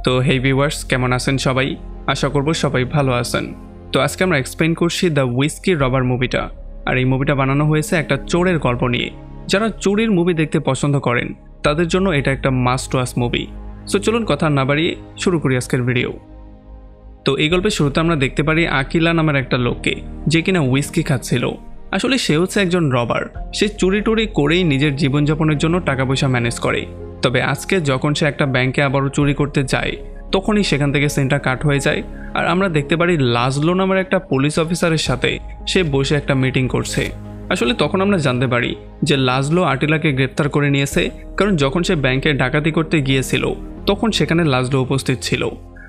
তো হেই ভিউয়ার্স, কেমন আছেন সবাই? আশা করব সবাই ভালো আছেন। তো আজকে আমরা এক্সপ্লেইন করছি দ্য হুইস্কি রবার মুভিটা। আর এই মুভিটা বানানো হয়েছে একটা চোরের গল্প নিয়ে। যারা চুরির মুভি দেখতে পছন্দ করেন তাদের জন্য এটা একটা মাস্ট ওয়াচ মুভি। সো চলুন কথা না বাড়িয়ে শুরু করি আজকের ভিডিও। তো এই গল্পের শুরুতে আমরা দেখতে পারি আকিলা নামের একটা লোককে, যে কিনা হুইস্কি খাচ্ছিল। আসলে সে হচ্ছে একজন রবার। সে চুরি টুরি করেই নিজের জীবনযাপনের জন্য টাকা পয়সা ম্যানেজ করে। তবে আজকে যখন সে একটা ব্যাংকে আবারও চুরি করতে যায়, তখনই সেখান থেকে সেন্টটা কাট হয়ে যায়। আর আমরা দেখতে পারি লাজলো নামের একটা পুলিশ অফিসারের সাথে সে বসে একটা মিটিং করছে। আসলে তখন আমরা জানতে পারি যে লাজলো আটিলাকে গ্রেপ্তার করে নিয়েছে, কারণ যখন সে ব্যাংকে ডাকাতি করতে গিয়েছিল তখন সেখানে লাজলো উপস্থিত ছিল।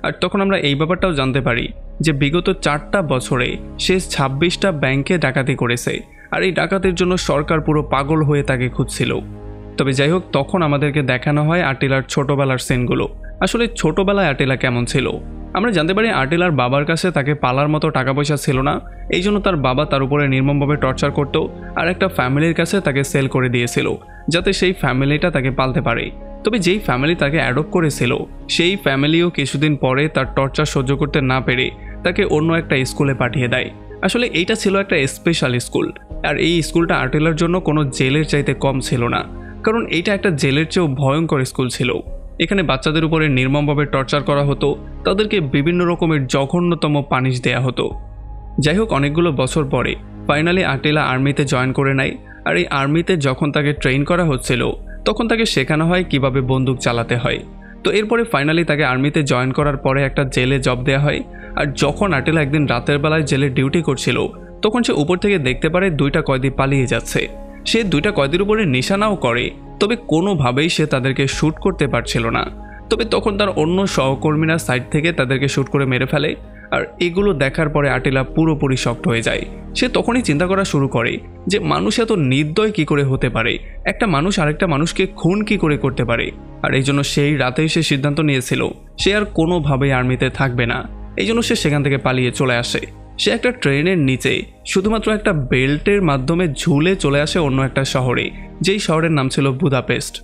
আর তখন আমরা এই ব্যাপারটাও জানতে পারি যে বিগত 4টা বছরে সে 26টা ব্যাংকে ডাকাতি করেছে। আর এই ডাকাতির জন্য সরকার পুরো পাগল হয়ে তাকে খুঁজছিল। তবে যাই হোক, তখন আমাদেরকে দেখানো হয় আটিলার ছোটবেলার সিনগুলো। আসলে ছোটবেলায় আটিলা কেমন ছিল আমরা জানতে পারি। আটিলার বাবার কাছে তাকে পালার মতো টাকা পয়সা ছিল না, এই জন্য তার বাবা তার উপরে নির্মমভাবে টর্চার করত। আর একটা ফ্যামিলির কাছে তাকে সেল করে দিয়েছিল যাতে সেই ফ্যামিলিটা তাকে পালতে পারে। তবে যেই ফ্যামিলি তাকে অ্যাডপ্ট করেছিল সেই ফ্যামিলিও কিছুদিন পরে তার টর্চার সহ্য করতে না পেরে তাকে অন্য একটা স্কুলে পাঠিয়ে দেয়। আসলে এইটা ছিল একটা স্পেশাল স্কুল। আর এই স্কুলটা আটিলার জন্য কোনো জেলের চাইতে কম ছিল না, কারণ এইটা একটা জেলের চেয়েও ভয়ঙ্কর স্কুল ছিল। এখানে বাচ্চাদের উপরে নির্মমভাবে টর্চার করা হতো, তাদেরকে বিভিন্ন রকমের জঘন্যতম পানিশ দেয়া হতো। যাই হোক, অনেকগুলো বছর পরে ফাইনালি আটিলা আর্মিতে জয়েন করে নেয়। আর এই আর্মিতে যখন তাকে ট্রেন করা হচ্ছিল তখন তাকে শেখানো হয় কিভাবে বন্দুক চালাতে হয়। তো এরপরে ফাইনালি তাকে আর্মিতে জয়েন করার পরে একটা জেলে জব দেওয়া হয়। আর যখন আটিলা একদিন রাতের বেলায় জেলে ডিউটি করছিল তখন সে উপর থেকে দেখতে পারে 2টা কয়েদি পালিয়ে যাচ্ছে। সে 2টা কয়েদির উপরে নিশানাও করে, তবে কোনোভাবেই সে তাদেরকে শ্যুট করতে পারছিল না। তবে তখন তার অন্য সহকর্মীরা সাইড থেকে তাদেরকে শ্যুট করে মেরে ফেলে। আর এগুলো দেখার পরে আটিলা পুরোপুরি শকড হয়ে যায়। সে তখনই চিন্তা করা শুরু করে যে মানুষ এত নির্দয় কি করে হতে পারে, একটা মানুষ আরেকটা মানুষকে খুন কি করে করতে পারে। আর এই জন্য সেই রাতেই সে সিদ্ধান্ত নিয়েছিল সে আর কোনোভাবেই আর্মিতে থাকবে না। এই জন্য সে সেখান থেকে পালিয়ে চলে আসে। সে একটা ট্রেনের নিচে শুধুমাত্র একটা বেল্টের মাধ্যমে ঝুলে চলে আসে অন্য একটা শহরে, যেই শহরের নাম ছিল বুদাপেস্ট।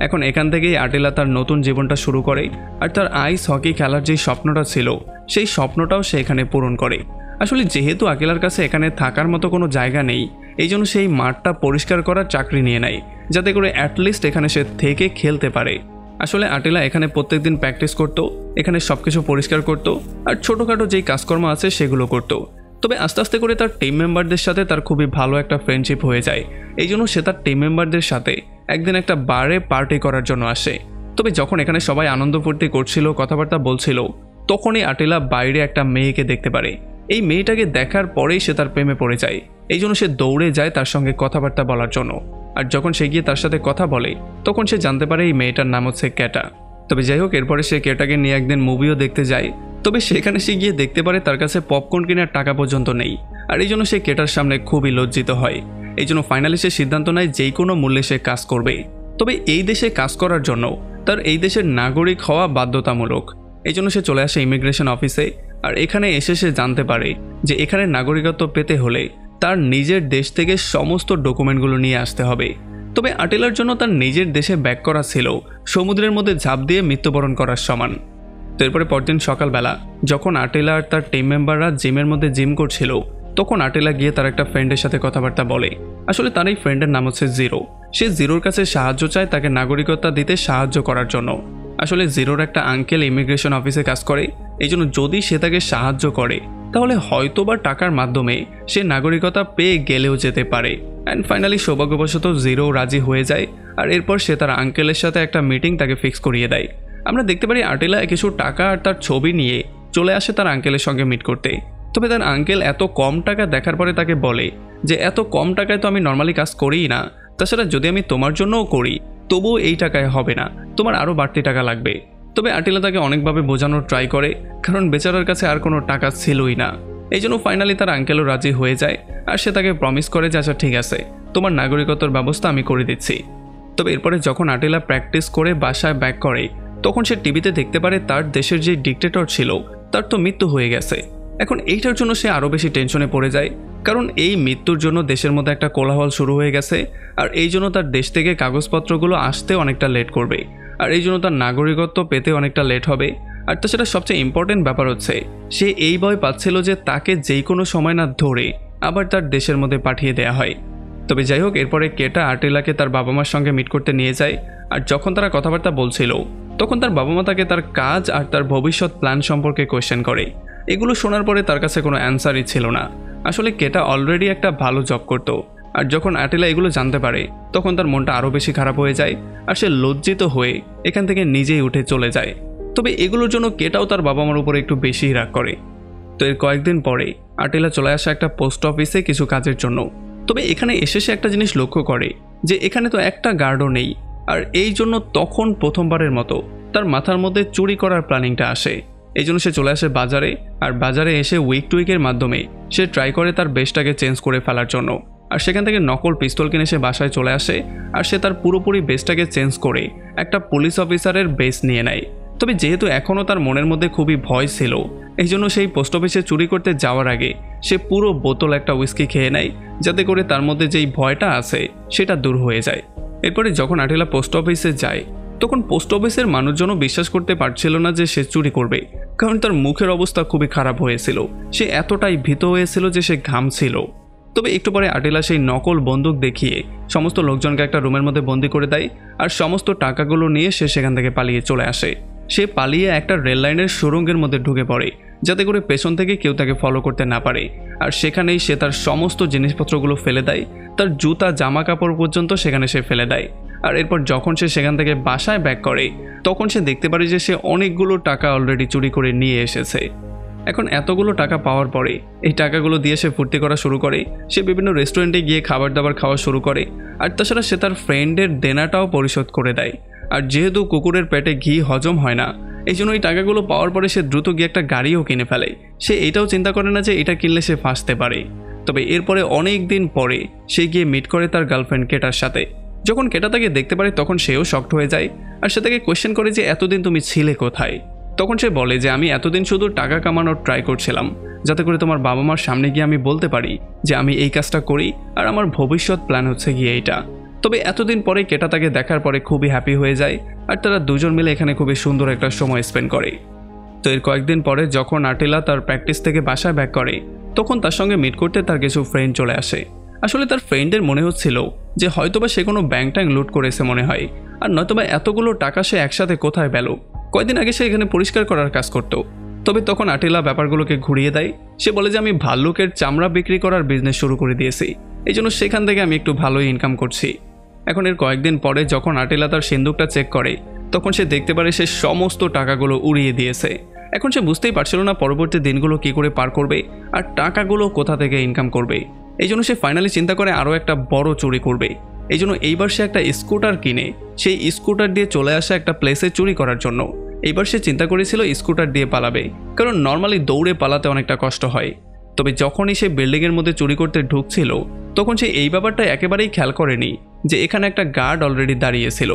এখন এখান থেকেই আটিলা তার নতুন জীবনটা শুরু করে। আর তার আইস হকি খেলার যেই স্বপ্নটা ছিল সেই স্বপ্নটাও সে এখানে পূরণ করে। আসলে যেহেতু আকিলার কাছে এখানে থাকার মতো কোনো জায়গা নেই, এই জন্য সেই মাঠটা পরিষ্কার করার চাকরি নিয়ে নেয়, যাতে করে অ্যাটলিস্ট এখানে সে থেকে খেলতে পারে। আসলে আটিলা এখানে প্রত্যেকদিন প্র্যাকটিস করতো, এখানে সব কিছু পরিষ্কার করতো, আর ছোটোখাটো যেই কাজকর্ম আছে সেগুলো করতো। তবে আস্তে আস্তে করে তার টিম মেম্বারদের সাথে তার খুবই ভালো একটা ফ্রেন্ডশিপ হয়ে যায়। এই জন্য সে তার টিম মেম্বারদের সাথে একদিন একটা বারে পার্টি করার জন্য আসে। তবে যখন এখানে সবাই আনন্দ ফুর্তি করছিল, কথাবার্তা বলছিল, তখনই আটিলা বাইরে একটা মেয়েকে দেখতে পারে। এই মেয়েটাকে দেখার পরেই সে তার প্রেমে পড়ে যায়। এই জন্য সে দৌড়ে যায় তার সঙ্গে কথাবার্তা বলার জন্য। আর যখন সে গিয়ে তার সাথে কথা বলে তখন সে জানতে পারে এই মেয়েটার নাম হচ্ছে ক্যাটা। তবে যাই হোক, এরপরে সে ক্যাটাকে নিয়ে একদিন মুভিও দেখতে যায়। তবে সেখানে সে গিয়ে দেখতে পারে তার কাছে পপকর্ন কেনার টাকা পর্যন্ত নেই। আর এই জন্য সে ক্যাটার সামনে খুবই লজ্জিত হয়। এই জন্য ফাইনালি সে সিদ্ধান্ত নেয় যেই কোনো মূল্যে সে কাজ করবে। তবে এই দেশে কাজ করার জন্য তার এই দেশের নাগরিক হওয়া বাধ্যতামূলক। এই জন্য সে চলে আসে ইমিগ্রেশন অফিসে। আর এখানে এসে সে জানতে পারে যে এখানে নাগরিকত্ব পেতে হলে তার নিজের দেশ থেকে সমস্ত ডকুমেন্টগুলো নিয়ে আসতে হবে। তবে আটিলার জন্য তার নিজের দেশে ব্যাক করা ছিল সমুদ্রের মধ্যে ঝাঁপ দিয়ে মৃত্যুবরণ করার সমান। তো এরপরে পরদিন সকালবেলা যখন আটিলা আর তার টিম মেম্বাররা জিমের মধ্যে জিম করছিল, তখন আটিলা গিয়ে তার একটা ফ্রেন্ডের সাথে কথাবার্তা বলে। আসলে তার এই ফ্রেন্ডের নাম হচ্ছে জিরো। সে জিরোর কাছে সাহায্য চায় তাকে নাগরিকত্ব দিতে সাহায্য করার জন্য। আসলে জিরোর একটা আঙ্কেল ইমিগ্রেশন অফিসে কাজ করে, এই জন্য যদি সে তাকে সাহায্য করে তাহলে হয়তো বা টাকার মাধ্যমে সে নাগরিকতা পেয়ে গেলেও যেতে পারে। অ্যান্ড ফাইনালি সৌভাগ্যবশত জিরো রাজি হয়ে যায়। আর এরপর সে তার আঙ্কেলের সাথে একটা মিটিং তাকে ফিক্স করিয়ে দেয়। আমরা দেখতে পারি আটিলা কিছু টাকা আর তার ছবি নিয়ে চলে আসে তার আঙ্কেলের সঙ্গে মিট করতে। তবে তার আঙ্কেল এত কম টাকা দেখার পরে তাকে বলে যে এত কম টাকায় তো আমি নর্মালি কাজ করিই না, তাছাড়া যদি আমি তোমার জন্যও করি তবুও এই টাকায় হবে না, তোমার আরও বাড়তি টাকা লাগবে। তবে আটিলা তাকে অনেকভাবে বোঝানোর ট্রাই করে, কারণ বেচারার কাছে আর কোনো টাকা ছিলই না। এই জন্য ফাইনালি তার আঙ্কেলও রাজি হয়ে যায়। আর সে তাকে প্রমিস করে যে আচ্ছা ঠিক আছে, তোমার নাগরিকত্বের ব্যবস্থা আমি করে দিচ্ছি। তবে এরপরে যখন আটিলা প্র্যাকটিস করে বাসায় ব্যাক করে তখন সে টিভিতে দেখতে পারে তার দেশের যে ডিক্টেটর ছিল তার তো মৃত্যু হয়ে গেছে। এখন এইটার জন্য সে আরও বেশি টেনশনে পড়ে যায়, কারণ এই মৃত্যুর জন্য দেশের মধ্যে একটা কোলাহল শুরু হয়ে গেছে। আর এই জন্য তার দেশ থেকে কাগজপত্রগুলো আসতে অনেকটা লেট করবে। আর এই জন্য তার নাগরিকত্ব পেতে অনেকটা লেট হবে। আর তাছাড়া সবচেয়ে ইম্পর্টেন্ট ব্যাপার হচ্ছে সে এই ভয় পাচ্ছিল যে তাকে যেই কোনো সময় না ধরে আবার তার দেশের মধ্যে পাঠিয়ে দেয়া হয়। তবে যাই হোক, এরপরে কেটা আর্টিলাকে তার বাবা মার সঙ্গে মিট করতে নিয়ে যায়। আর যখন তারা কথাবার্তা বলছিল তখন তার বাবা মা তাকে তার কাজ আর তার ভবিষ্যৎ প্ল্যান সম্পর্কে কোয়েশ্চেন করে। এগুলো শোনার পরে তার কাছে কোনো অ্যান্সারই ছিল না। আসলে কেটা অলরেডি একটা ভালো জব করতো, আর যখন আর্টিলা এগুলো জানতে পারে তখন তার মনটা আরও বেশি খারাপ হয়ে যায় আর সে লজ্জিত হয়ে এখান থেকে নিজেই উঠে চলে যায়। তবে এগুলোর জন্য কেটাও তার বাবা মার উপরে একটু বেশিই রাগ করে। তো এর কয়েকদিন পরে আর্টিলা চলে আসে একটা পোস্ট অফিসে কিছু কাজের জন্য। তবে এখানে এসে সে একটা জিনিস লক্ষ্য করে যে এখানে তো একটা গার্ডও নেই। আর এই জন্য তখন প্রথমবারের মতো তার মাথার মধ্যে চুরি করার প্ল্যানিংটা আসে। এই জন্য সে চলে আসে বাজারে, আর বাজারে এসে উইক টু উইকের মাধ্যমে সে ট্রাই করে তার বেসটাকে চেঞ্জ করে ফেলার জন্য। আর সেখান থেকে নকল পিস্তল কিনে সে বাসায় চলে আসে, আর সে তার পুরোপুরি বেসটাকে চেঞ্জ করে একটা পুলিশ অফিসারের বেস নিয়ে নেয়। তবে যেহেতু এখনও তার মনের মধ্যে খুবই ভয় ছিল, এই জন্য সেই পোস্ট অফিসে চুরি করতে যাওয়ার আগে সে পুরো বোতল একটা উইস্কি খেয়ে নেয়, যাতে করে তার মধ্যে যেই ভয়টা আছে সেটা দূর হয়ে যায়। এরপরে যখন আর্টিলা পোস্ট অফিসে যায় তখন পোস্ট অফিসের মানুষজনও বিশ্বাস করতে পারছিল না যে সে চুরি করবে, কারণ তার মুখের অবস্থা খুবই খারাপ হয়েছিল। সে এতটাই ভীত হয়েছিল যে সে ঘামছিল। তবে একটু পরে আর্টিলা সেই নকল বন্দুক দেখিয়ে সমস্ত লোকজনকে একটা রুমের মধ্যে বন্দি করে দেয়, আর সমস্ত টাকাগুলো নিয়ে সে সেখান থেকে পালিয়ে চলে আসে। সে পালিয়ে একটা রেল লাইনের সুড়ঙ্গের মধ্যে ঢুকে পড়ে, যাতে করে পেছন থেকে কেউ তাকে ফলো করতে না পারে। আর সেখানেই সে তার সমস্ত জিনিসপত্রগুলো ফেলে দেয়, তার জুতা জামা কাপড় পর্যন্ত সেখানে সে ফেলে দেয়। আর এরপর যখন সে সেখান থেকে বাসায় ব্যাক করে তখন সে দেখতে পারে যে সে অনেকগুলো টাকা অলরেডি চুরি করে নিয়ে এসেছে। এখন এতগুলো টাকা পাওয়ার পরে এই টাকাগুলো দিয়ে সে ফুর্তি করা শুরু করে। সে বিভিন্ন রেস্টুরেন্টে গিয়ে খাবার দাবার খাওয়া শুরু করে, আর তাছাড়া সে তার ফ্রেন্ডের দেনাটাও পরিশোধ করে দেয়। আর যেহেতু কুকুরের পেটে ঘি হজম হয় না, এই জন্য এই টাকাগুলো পাওয়ার পরে সে দ্রুত গিয়ে একটা গাড়িও কিনে ফেলে। সে এটাও চিন্তা করে না যে এটা কিনলে সে ফাঁসতে পারে। তবে এরপরে অনেক দিন পরে সে গিয়ে মিট করে তার গার্লফ্রেন্ড কেটার সাথে। যখন কেটা তাকে দেখতে পারে তখন সেও শকড হয়ে যায়, আর সে তাকে কোয়েশ্চেন করে যে এতদিন তুমি ছিলে কোথায়। তখন সে বলে যে আমি এতদিন শুধু টাকা কামানোর ট্রাই করছিলাম, যাতে করে তোমার বাবা মার সামনে গিয়ে আমি বলতে পারি যে আমি এই কাজটা করি আর আমার ভবিষ্যৎ প্ল্যান হচ্ছে গিয়ে এইটা। তবে এতদিন পরে কেটা তাকে দেখার পরে খুবই হ্যাপি হয়ে যায়, আর তারা দুজন মিলে এখানে খুবই সুন্দর একটা সময় স্পেন্ড করে। তো এর কয়েকদিন পরে যখন আর্টিলা তার প্র্যাকটিস থেকে বাসায় ব্যাক করে তখন তার সঙ্গে মিট করতে তার কিছু ফ্রেন্ড চলে আসে। আসলে তার ফ্রেন্ডের মনে হচ্ছিল যে হয়তোবা সে কোনো ব্যাংক ট্যাঙ্ক লুট করেছে মনে হয়, আর নয়তোবা এতগুলো টাকা সে একসাথে কোথায় পেল। কয়েকদিন আগে সে এখানে পরিষ্কার করার কাজ করত। তবে তখন আর্টিলা ব্যাপারগুলোকে ঘুরিয়ে দেয়। সে বলে যে আমি ভাল্লুকের চামড়া বিক্রি করার বিজনেস শুরু করে দিয়েছি, এই জন্য সেখান থেকে আমি একটু ভালোই ইনকাম করছি। এখন এর কয়েকদিন পরে যখন আর্টিলা তার সিন্দুকটা চেক করে তখন সে দেখতে পারে সে সমস্ত টাকাগুলো উড়িয়ে দিয়েছে। এখন সে বুঝতেই পারছিল না পরবর্তী দিনগুলো কি করে পার করবে আর টাকাগুলো কোথা থেকে ইনকাম করবে। এই জন্য সে ফাইনালি চিন্তা করে আরও একটা বড় চুরি করবে। এই জন্য এইবার সে একটা স্কুটার কিনে সেই স্কুটার দিয়ে চলে আসা একটা প্লেসে চুরি করার জন্য। এইবার সে চিন্তা করেছিল স্কুটার দিয়ে পালাবে, কারণ নর্মালি দৌড়ে পালাতে অনেকটা কষ্ট হয়। তবে যখনই সে বিল্ডিংয়ের মধ্যে চুরি করতে ঢুকছিল তখন সে এই ব্যাপারটা একেবারেই খেয়াল করেনি যে এখানে একটা গার্ড অলরেডি দাঁড়িয়েছিল।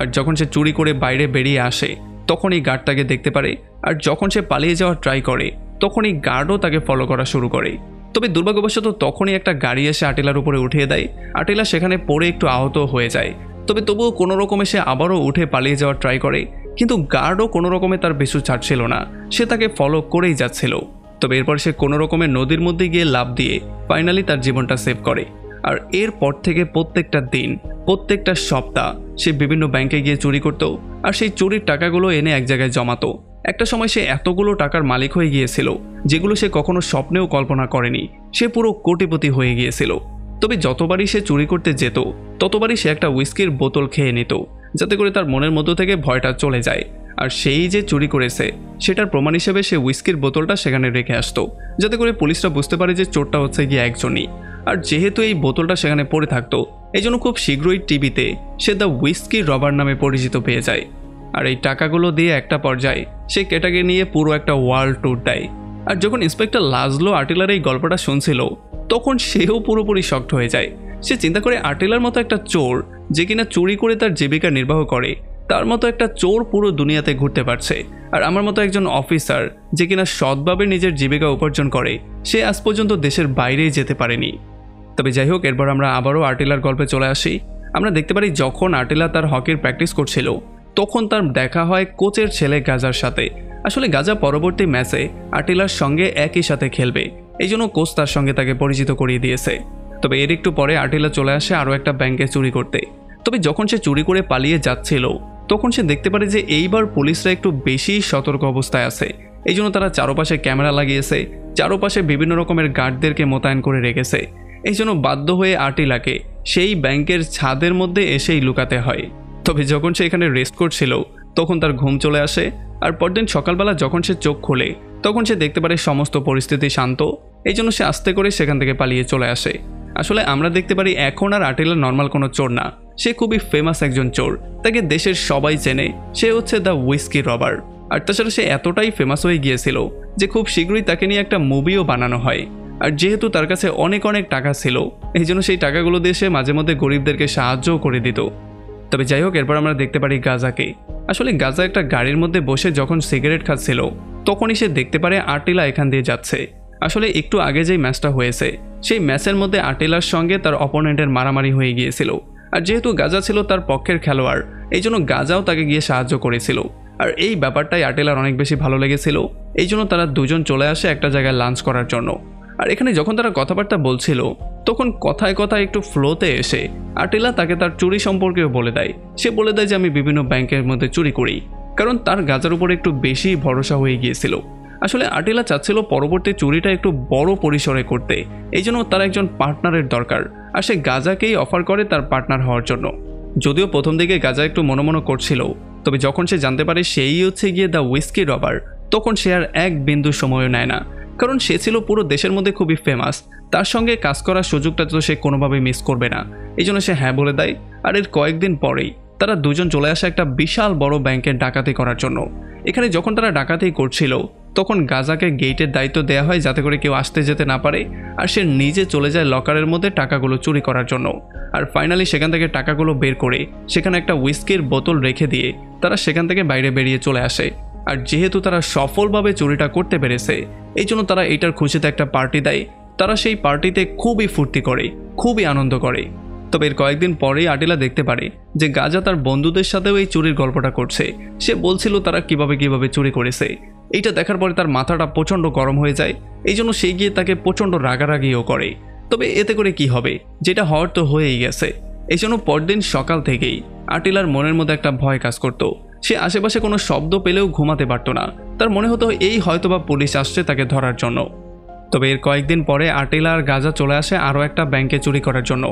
আর যখন সে চুরি করে বাইরে বেরিয়ে আসে তখন এই গার্ডটাকে দেখতে পারে, আর যখন সে পালিয়ে যাওয়ার ট্রাই করে তখন এই গার্ডও তাকে ফলো করা শুরু করে। তবে দুর্ভাগ্যবশত তখনই একটা গাড়ি এসে আর্টিলার উপরে উঠিয়ে দেয়। আর্টিলা সেখানে পড়ে একটু আহত হয়ে যায়। তবে তবুও কোনো রকমে সে আবারও উঠে পালিয়ে যাওয়ার ট্রাই করে, কিন্তু গার্ডও কোনো রকমে তার পিছু ছাড়ছিল না, সে তাকে ফলো করেই যাচ্ছিল। তবে এরপর সে কোনো রকমে নদীর মধ্যে গিয়ে লাফ দিয়ে ফাইনালি তার জীবনটা সেভ করে। আর এরপর থেকে প্রত্যেকটা দিন প্রত্যেকটা সপ্তাহ সে বিভিন্ন ব্যাংকে গিয়ে চুরি করত, আর সেই চুরির টাকাগুলো এনে এক জায়গায় জমাতো। একটা সময় সে এতগুলো টাকার মালিক হয়ে গিয়েছিল যেগুলো সে কখনো স্বপ্নেও কল্পনা করেনি। সে পুরো কোটিপতি হয়ে গিয়েছিল। তবে যতবারই সে চুরি করতে যেত ততবারই সে একটা উইস্কির বোতল খেয়ে নিত, যাতে করে তার মনের মধ্য থেকে ভয়টা চলে যায়। আর সেই যে চুরি করেছে সেটার প্রমাণ হিসেবে সে উইস্কির বোতলটা সেখানে রেখে আসতো, যাতে করে পুলিশরা বুঝতে পারে যে চোরটা হচ্ছে গিয়ে একজনই। আর যেহেতু এই বোতলটা সেখানে পড়ে থাকতো এই জন্য খুব শীঘ্রই টিভিতে সে দ্য উইস্কি রবার নামে পরিচিত পেয়ে যায়। আর এই টাকাগুলো দিয়ে একটা পর্যায়ে সে কেটাকে নিয়ে পুরো একটা ওয়ার্ল্ড ট্যুর দেয়। আর যখন ইন্সপেক্টর লাজলো আর্টিলার এই গল্পটা শুনছিল তখন সেও পুরোপুরি শকড হয়ে যায়। সে চিন্তা করে আর্টিলার মতো একটা চোর যে কিনা চুরি করে তার জীবিকা নির্বাহ করে, তার মতো একটা চোর পুরো দুনিয়াতে ঘুরতে পারছে। আর আমার মতো একজন অফিসার যে কিনা সৎভাবে নিজের জীবিকা উপার্জন করে সে আজ পর্যন্ত দেশের বাইরেই যেতে পারেনি। তবে যাই হোক, এরপর আমরা আবারও আর্টিলার গল্পে চলে আসি। আমরা দেখতে পারি যখন আর্টিলা তার হকির প্র্যাকটিস করছিল তখন তার দেখা হয় কোচের ছেলে গাজার সাথে। আসলে গাজা পরবর্তী ম্যাচে আটিলার সঙ্গে একই সাথে খেলবে, এই জন্য কোচ তার সঙ্গে তাকে পরিচিত করিয়ে দিয়েছে। তবে এর একটু পরে আটিলা চলে আসে আরও একটা ব্যাংকে চুরি করতে। তবে যখন সে চুরি করে পালিয়ে যাচ্ছিল তখন সে দেখতে পারে যে এইবার পুলিশরা একটু বেশি সতর্ক অবস্থায় আছে। এই জন্য তারা চারপাশে ক্যামেরা লাগিয়েছে, চারপাশে বিভিন্ন রকমের গার্ডদেরকে মোতায়েন করে রেখেছে। এই জন্য বাধ্য হয়ে আটিলাকে সেই ব্যাংকের ছাদের মধ্যে এসেই লুকাতে হয়। তবে যখন সে এখানে রেস্ট করছিল তখন তার ঘুম চলে আসে, আর পরদিন সকালবেলা যখন সে চোখ খোলে তখন সে দেখতে পারে সমস্ত পরিস্থিতি শান্ত। এই জন্য সে আস্তে করে সেখান থেকে পালিয়ে চলে আসে। আসলে আমরা দেখতে পারি এখন আর আটিলা নর্মাল কোনো চোর না, সে খুবই ফেমাস একজন চোর, তাকে দেশের সবাই চেনে। সে হচ্ছে দ্য হুইস্কি রবার। আর তাছাড়া সে এতটাই ফেমাস হয়ে গিয়েছিল যে খুব শীঘ্রই তাকে নিয়ে একটা মুভিও বানানো হয়। আর যেহেতু তার কাছে অনেক অনেক টাকা ছিল এই জন্য সেই টাকাগুলো দিয়ে সে মাঝে মধ্যে গরিবদেরকে সাহায্যও করে দিত। তবে যাই হোক, এরপর আমরা দেখতে পারি গাজাকে। আসলে গাজা একটা গাড়ির মধ্যে বসে যখন সিগারেট খাচ্ছিল তখনই সে দেখতে পারে আটিলা এখান দিয়ে যাচ্ছে। আসলে একটু আগে যেই ম্যাচটা হয়েছে সেই ম্যাচের মধ্যে আটিলার সঙ্গে তার অপোনেন্টের মারামারি হয়ে গিয়েছিল। আর যেহেতু গাজা ছিল তার পক্ষের খেলোয়াড় এই জন্য গাজাও তাকে গিয়ে সাহায্য করেছিল। আর এই ব্যাপারটাই আটিলার অনেক বেশি ভালো লেগেছিল। এই জন্য তারা দুজন চলে আসে একটা জায়গায় লাঞ্চ করার জন্য। আর এখানে যখন তারা কথাবার্তা বলছিল তখন কথায় কথায় একটু ফ্লোতে এসে আটিলা তাকে তার চুরি সম্পর্কেও বলে দেয়। সে বলে দেয় যে আমি বিভিন্ন ব্যাংকের মধ্যে চুরি করি, কারণ তার গাজার উপর একটু বেশি ভরসা হয়ে গিয়েছিল। আসলে আটিলা চাচ্ছিল পরবর্তী চুরিটা একটু বড় পরিসরে করতে, এই জন্য তার একজন পার্টনারের দরকার। আর সে গাজাকেই অফার করে তার পার্টনার হওয়ার জন্য। যদিও প্রথম দিকে গাজা একটু মনোমনো করছিল, তবে যখন সে জানতে পারে সেই হচ্ছে গিয়ে দ্য হুইস্কি রবার তখন সে আর এক বিন্দু সময়ও নেয় না, কারণ সে ছিল পুরো দেশের মধ্যে খুবই ফেমাস। তার সঙ্গে কাজ করার সুযোগটা তো সে কোনোভাবেই মিস করবে না, এই জন্য সে হ্যাঁ বলে দেয়। আর এর কয়েকদিন পরেই তারা দুজন চলে আসে একটা বিশাল বড় ব্যাংকের ডাকাতি করার জন্য। এখানে যখন তারা ডাকাতি করছিল তখন গাজাকে গেটের দায়িত্ব দেওয়া হয় যাতে করে কেউ আসতে যেতে না পারে, আর সে নিজে চলে যায় লকারের মধ্যে টাকাগুলো চুরি করার জন্য। আর ফাইনালি সেখান থেকে টাকাগুলো বের করে সেখানে একটা হুইস্কির বোতল রেখে দিয়ে তারা সেখান থেকে বাইরে বেরিয়ে চলে আসে। আর যেহেতু তারা সফলভাবে চুরিটা করতে পেরেছে এই জন্য তারা এইটার খুশিতে একটা পার্টি দেয়। তারা সেই পার্টিতে খুবই ফুর্তি করে, খুবই আনন্দ করে। তবে এর কয়েকদিন পরেই আটিলা দেখতে পারে যে গাজা তার বন্ধুদের সাথেও এই চুরির গল্পটা করছে। সে বলছিল তারা কিভাবে চুরি করেছে। এইটা দেখার পরে তার মাথাটা প্রচণ্ড গরম হয়ে যায়, এই জন্য সে গিয়ে তাকে প্রচণ্ড রাগারাগিও করে। তবে এতে করে কি হবে, যেটা হওয়ার তো হয়েই গেছে। এই জন্য পরদিন সকাল থেকেই আটিলার মনের মধ্যে একটা ভয় কাজ করত। সে আশেপাশে কোনো শব্দ পেলেও ঘুমাতে পারত না। তার মনে হতো এই হয়তোবা পুলিশ আসছে তাকে ধরার জন্য। তবে এর কয়েকদিন পরে আটিলা আর গাজা চলে আসে আরও একটা ব্যাংকে চুরি করার জন্য।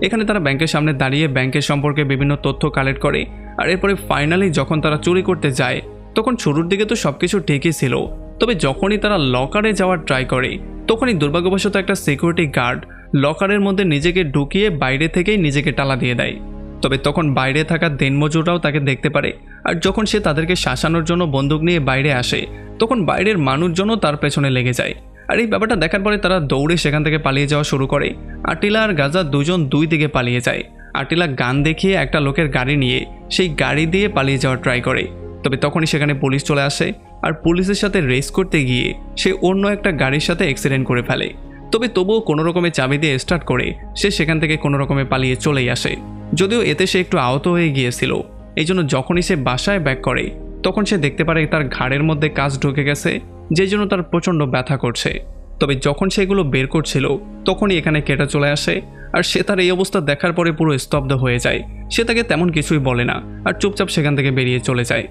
এখানে তারা ব্যাংকের সামনে দাঁড়িয়ে ব্যাংকের সম্পর্কে বিভিন্ন তথ্য কালেক্ট করে। আর এরপরে ফাইনালি যখন তারা চুরি করতে যায় তখন শুরুর দিকে তো সবকিছু ঠিকই ছিল, তবে যখনই তারা লকারে যাওয়ার ট্রাই করে তখনই দুর্ভাগ্যবশত একটা সিকিউরিটি গার্ড লকারের মধ্যে নিজেকে ঢুকিয়ে বাইরে থেকেই নিজেকে টালা দিয়ে দেয়। তবে তখন বাইরে থাকা দিনমজুররাও তাকে দেখতে পারে। আর যখন সে তাদেরকে শাসানোর জন্য বন্দুক নিয়ে বাইরে আসে তখন বাইরের মানুষজনও তার পেছনে লেগে যায়। আর এই ব্যাপারটা দেখার পরে তারা দৌড়ে সেখান থেকে পালিয়ে যাওয়া শুরু করে। আটিলা আর গাজা দুজন দুই দিকে পালিয়ে যায়। আটিলা গান দেখিয়ে একটা লোকের গাড়ি নিয়ে সেই গাড়ি দিয়ে পালিয়ে যাওয়ার ট্রাই করে। তবে তখনই সেখানে পুলিশ চলে আসে, আর পুলিশের সাথে রেস করতে গিয়ে সে অন্য একটা গাড়ির সাথে অ্যাক্সিডেন্ট করে ফেলে। তবুও কোনো রকমে চাবি দিয়ে স্টার্ট করে সে সেখান থেকে কোনো রকমে পালিয়ে চলেই আসে। যদিও এতে সে একটু আহত হয়ে গিয়েছিল, এই জন্য যখনই সে বাসায় ব্যাক করে তখন সে দেখতে পারে তার ঘাড়ের মধ্যে কাঁচ ঢুকে গেছে, যে জন্য তার প্রচণ্ড ব্যথা করছে। তবে যখন সেগুলো বের করছিল তখনই এখানে কেটা চলে আসে, আর সে তার এই অবস্থা দেখার পরে পুরো স্তব্ধ হয়ে যায়। সে তাকে তেমন কিছুই বলে না আর চুপচাপ সেখান থেকে বেরিয়ে চলে যায়।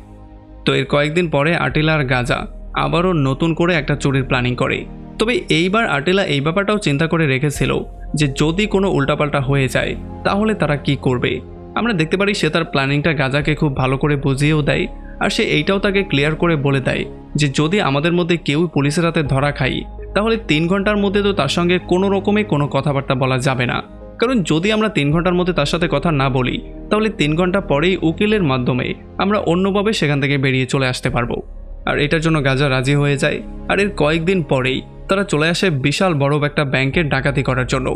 তো এর কয়েকদিন পরে আটিলা আর গাজা আবারও নতুন করে একটা চুরির প্ল্যানিং করে। তবে এইবার আটিলা এই ব্যাপারটাও চিন্তা করে রেখেছিল যে যদি কোনো উল্টাপাল্টা হয়ে যায় তাহলে তারা কি করবে। আমরা দেখতে পারি সে তার প্ল্যানিংটা গাজাকে খুব ভালো করে বুঝিয়েও দেয়, আর সে এইটাও তাকে ক্লিয়ার করে বলে দেয় যে যদি আমাদের মধ্যে কেউ পুলিশের হাতে ধরা খাই তাহলে 3 ঘন্টার মধ্যে তো তার সঙ্গে কোনো রকমে কোনো কথাবার্তা বলা যাবে না, কারণ যদি আমরা 3 ঘন্টার মধ্যে তার সাথে কথা না বলি তাহলে 3 ঘন্টা পরেই উকিলের মাধ্যমে আমরা অন্যভাবে সেখান থেকে বেরিয়ে চলে আসতে পারবো। আর এটার জন্য গাজা রাজি হয়ে যায়। আর এর কয়েকদিন পরেই তারা চলে আসে বিশাল বড় একটা ব্যাংকের ডাকাতি করার জন্য।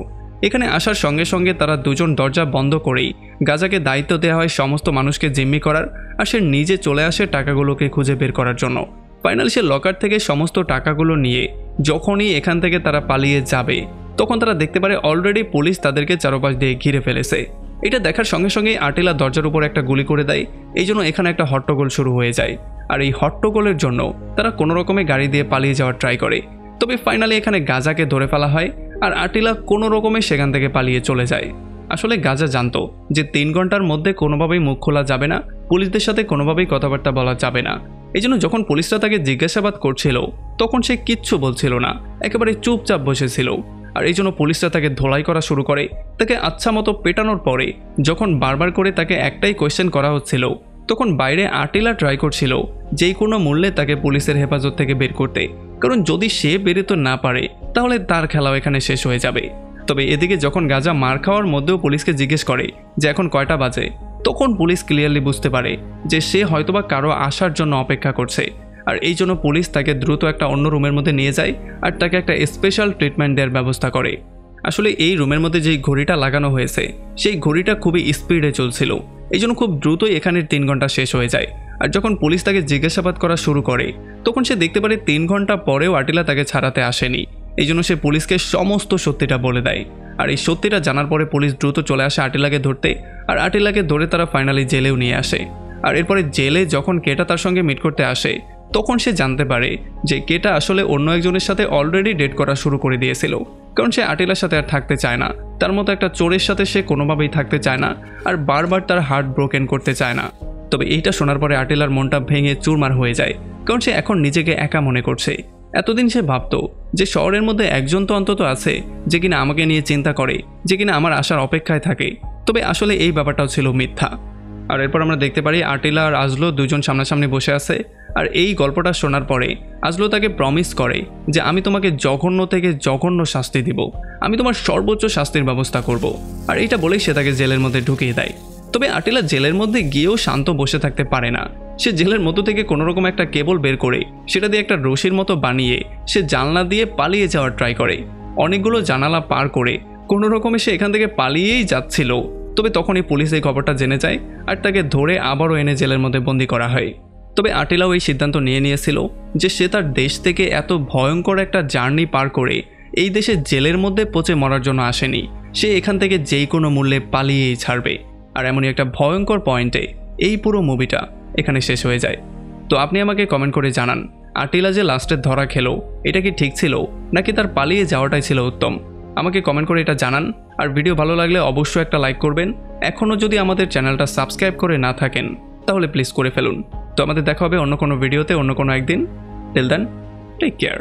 এখানে আসার সঙ্গে সঙ্গে তারা দুজন দরজা বন্ধ করেই গাজাকে দায়িত্ব দেওয়া হয় সমস্ত মানুষকে জিম্মি করার, আর সে নিজে চলে আসে টাকাগুলোকে খুঁজে বের করার জন্য। ফাইনালি সে লকার থেকে সমস্ত টাকাগুলো নিয়ে যখনই এখান থেকে তারা পালিয়ে যাবে তখন তারা দেখতে পারে অলরেডি পুলিশ তাদেরকে চারপাশ দিয়ে ঘিরে ফেলেছে। এটা দেখার সঙ্গে সঙ্গেই আটিলা দরজার উপর একটা গুলি করে দেয়। এই জন্য এখানে একটা হট্টগোল শুরু হয়ে যায়। আর এই হট্টগোলের জন্য তারা কোনো রকমে গাড়ি দিয়ে পালিয়ে যাওয়ার ট্রাই করে। তবে ফাইনালি এখানে গাজাকে ধরে ফেলা হয় আর আটিলা কোনো রকমে সেখান থেকে পালিয়ে চলে যায়। আসলে গাজা জানতো যে 3 ঘন্টার মধ্যে কোনোভাবেই মুখ খোলা যাবে না, পুলিশদের সাথে কোনোভাবেই কথাবার্তা বলা যাবে না। এই জন্য যখন পুলিশরা তাকে জিজ্ঞাসাবাদ করছিল তখন সে কিচ্ছু বলছিল না, একেবারে চুপচাপ বসেছিল। আর এই জন্য পুলিশরা তাকে ধোলাই করা শুরু করে। তাকে আচ্ছা মতো পেটানোর পরে যখন বারবার করে তাকে একটাই কোয়েশ্চেন করা হচ্ছিল, তখন বাইরে আটিলা ট্রাই করছিল যেই কোনো মূল্যে তাকে পুলিশের হেফাজত থেকে বের করতে, কারণ যদি সে বেরোতে না পারে তাহলে তার খেলাও এখানে শেষ হয়ে যাবে। তবে এদিকে যখন গাজা মার খাওয়ার মধ্যেও পুলিশকে জিজ্ঞেস করে যে এখন কয়টা বাজে, তখন পুলিশ ক্লিয়ারলি বুঝতে পারে যে সে হয়তোবা কারো আসার জন্য অপেক্ষা করছে। আর এই জন্য পুলিশ তাকে দ্রুত একটা অন্য রুমের মধ্যে নিয়ে যায় আর তাকে একটা স্পেশাল ট্রিটমেন্ট দেওয়ার ব্যবস্থা করে। আসলে এই রুমের মধ্যে যেই ঘড়িটা লাগানো হয়েছে সেই ঘড়িটা খুবই স্পিডে চলছিল, এই জন্য খুব দ্রুতই এখানের 3 ঘন্টা শেষ হয়ে যায়। আর যখন পুলিশ তাকে জিজ্ঞাসাবাদ করা শুরু করে তখন সে দেখতে পারে 3 ঘন্টা পরেও আটিলা তাকে ছাড়াতে আসেনি। এই জন্য সে পুলিশকে সমস্ত সত্যিটা বলে দেয়। আর এই সত্যিটা জানার পরে পুলিশ দ্রুত চলে আসে আটিলাকে ধরতে, আর আটিলাকে ধরে তারা ফাইনালি জেলেও নিয়ে আসে। আর এরপরে জেলে যখন কেটা তার সঙ্গে মিট করতে আসে তখন সে জানতে পারে যে কেটা আসলে অন্য একজনের সাথে অলরেডি ডেট করা শুরু করে দিয়েছিল, কারণ সে আটিলার সাথে আর থাকতে চায় না। তার মতো একটা চোরের সাথে সে কোনোভাবেই থাকতে চায় না আর বারবার তার হার্ট ব্রোকেন করতে চায় না। তবে এইটা শোনার পরে আটিলার মনটা ভেঙে চুরমার হয়ে যায়, কারণ সে এখন নিজেকে একা মনে করছে। এতদিন সে ভাবতো যে শহরের মধ্যে একজন তো অন্তত আছে যে কিনা আমাকে নিয়ে চিন্তা করে, যে কিনা আমার আসার অপেক্ষায় থাকে। তবে আসলে এই ব্যাপারটাও ছিল মিথ্যা। আর এরপর আমরা দেখতে পারি আটিলা আর আজলো দুজন সামনাসামনি বসে আছে। আর এই গল্পটা শোনার পরে আজলো তাকে প্রমিস করে যে আমি তোমাকে জঘন্য থেকে জঘন্য শাস্তি দিব, আমি তোমার সর্বোচ্চ শাস্তির ব্যবস্থা করব। আর এইটা বলেই সে তাকে জেলের মধ্যে ঢুকিয়ে দেয়। তবে আটিলা জেলের মধ্যে গিয়েও শান্ত বসে থাকতে পারে না। সে জেলের মধ্য থেকে কোনোরকম একটা কেবল বের করে সেটা দিয়ে একটা রশির মতো বানিয়ে সে জানলা দিয়ে পালিয়ে যাওয়ার ট্রাই করে। অনেকগুলো জানালা পার করে কোনো রকমে সে এখান থেকে পালিয়েই যাচ্ছিল। তবে তখনই পুলিশ এই খবরটা জেনে যায় আর তাকে ধরে আবারও এনে জেলের মধ্যে বন্দি করা হয়। তবে আটিলাও এই সিদ্ধান্ত নিয়ে নিয়েছিল যে সে তার দেশ থেকে এত ভয়ঙ্কর একটা জার্নি পার করে এই দেশে জেলের মধ্যে পচে মরার জন্য আসেনি। সে এখান থেকে যেই কোনো মূল্যে পালিয়েই ছাড়বে। আর এমনই একটা ভয়ঙ্কর পয়েন্টে এই পুরো মুভিটা এখানে শেষ হয়ে যায়। তো আপনি আমাকে কমেন্ট করে জানান আটিলা যে লাস্টে ধরা খেলো এটা কি ঠিক ছিল নাকি তার পালিয়ে যাওয়াটাই ছিল উত্তম। আমাকে কমেন্ট করে এটা জানান। আর ভিডিও ভালো লাগলে অবশ্যই একটা লাইক করবেন। এখনও যদি আমাদের চ্যানেলটা সাবস্ক্রাইব করে না থাকেন তাহলে প্লিজ করে ফেলুন। তো আমাদের দেখা হবে অন্য কোনো ভিডিওতে অন্য কোনো একদিন। Till then take care.